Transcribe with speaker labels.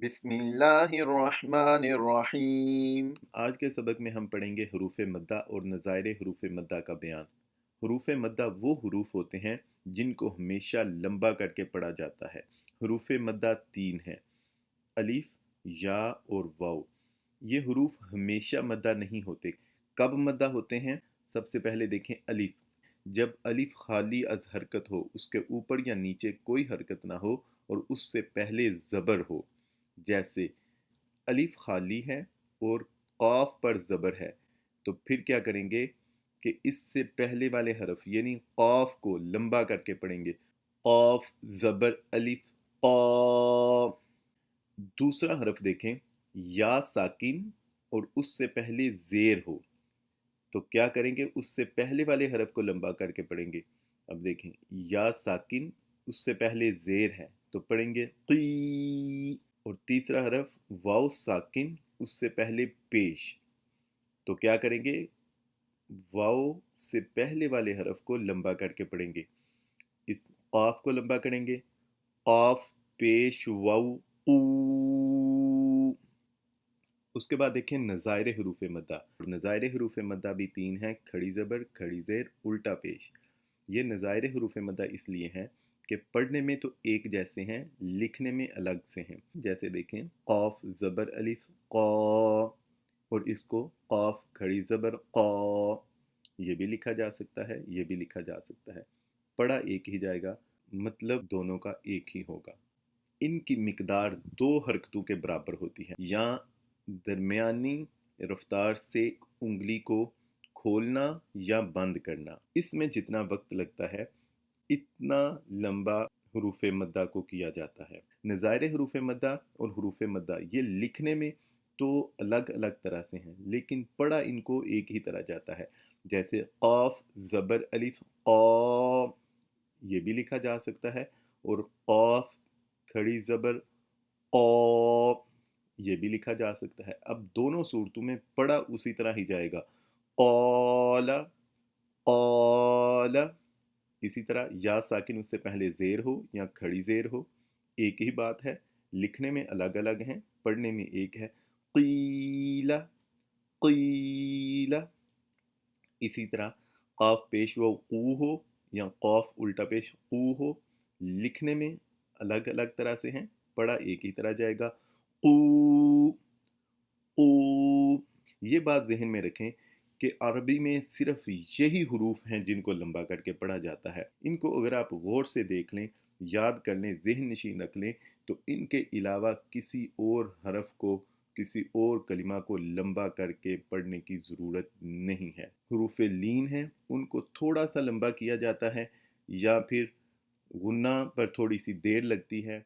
Speaker 1: بسم اللہ الرحمن الرحیم۔
Speaker 2: آج کے سبق میں ہم پڑھیں گے حروف مدہ اور نظائر حروف مدہ کا بیان۔ حروف مدہ وہ حروف ہوتے ہیں جن کو ہمیشہ لمبا کر کے پڑھا جاتا ہے۔ حروف مدہ تین ہیں: الف، یا اور واو۔ یہ حروف ہمیشہ مدہ نہیں ہوتے۔ کب مدہ ہوتے ہیں؟ سب سے پہلے دیکھیں الف۔ جب الف خالی از حرکت ہو، اس کے اوپر یا نیچے کوئی حرکت نہ ہو اور اس سے پہلے زبر ہو، جیسے الف خالی ہے اور قاف پر زبر ہے، تو پھر کیا کریں گے کہ اس سے پہلے والے حرف یعنی قاف کو لمبا کر کے پڑھیں گے۔ قاف زبر الف قا۔ دوسرا حرف دیکھیں، یا ساکن اور اس سے پہلے زیر ہو، تو کیا کریں گے؟ اس سے پہلے والے حرف کو لمبا کر کے پڑھیں گے۔ اب دیکھیں، یا ساکن اس سے پہلے زیر ہے تو پڑھیں گے قی۔ اور تیسرا حرف واو ساکن اس سے پہلے پیش، تو کیا کریں گے؟ واو سے پہلے والے حرف کو لمبا کر کے پڑھیں گے۔ اس قاف کو لمبا کریں گے، قاف پیش واو قو۔ اس کے بعد دیکھیں نظائر حروف مدہ۔ نظائر حروف مدہ بھی تین ہیں: کھڑی زبر، کھڑی زیر، الٹا پیش۔ یہ نظائر حروف مدہ اس لیے ہیں کہ پڑھنے میں تو ایک جیسے ہیں، لکھنے میں الگ سے ہیں۔ جیسے دیکھیں، قاف زبر الف قا، اور اس کو قاف کھڑی زبر قا، یہ بھی لکھا جا سکتا ہے، یہ بھی لکھا جا سکتا ہے، پڑھا ایک ہی جائے گا، مطلب دونوں کا ایک ہی ہوگا۔ ان کی مقدار دو حرکتوں کے برابر ہوتی ہے، یا درمیانی رفتار سے انگلی کو کھولنا یا بند کرنا۔ اس میں جتنا وقت لگتا ہے اتنا لمبا حروف مدہ کو کیا جاتا ہے۔ نظائر حروف مدہ اور حروف مدہ یہ لکھنے میں تو الگ الگ طرح سے ہیں، لیکن پڑھا ان کو ایک ہی طرح جاتا ہے۔ جیسے قاف زبر الف قا، یہ بھی لکھا جا سکتا ہے، اور قاف کھڑی زبر قا، یہ بھی لکھا جا سکتا ہے۔ اب دونوں صورتوں میں پڑھا اسی طرح ہی جائے گا، قال قال۔ اسی طرح یا ساکن اس سے پہلے زیر ہو یا کھڑی زیر ہو، ایک ہی بات ہے، لکھنے میں الگ الگ ہیں، پڑھنے میں ایک ہے، قیل قیل۔ اسی طرح قاف پیش و قو ہو یا قاف الٹا پیش قو ہو، لکھنے میں الگ الگ طرح سے ہیں، پڑھا ایک ہی طرح جائے گا، قو قو۔ یہ بات ذہن میں رکھیں کہ عربی میں صرف یہی حروف ہیں جن کو لمبا کر کے پڑھا جاتا ہے۔ ان کو اگر آپ غور سے دیکھ لیں، یاد کر لیں، ذہن نشین رکھ لیں، تو ان کے علاوہ کسی اور حرف کو، کسی اور کلمہ کو لمبا کر کے پڑھنے کی ضرورت نہیں ہے۔ حروف لین ہیں، ان کو تھوڑا سا لمبا کیا جاتا ہے، یا پھر غنہ پر تھوڑی سی دیر لگتی ہے۔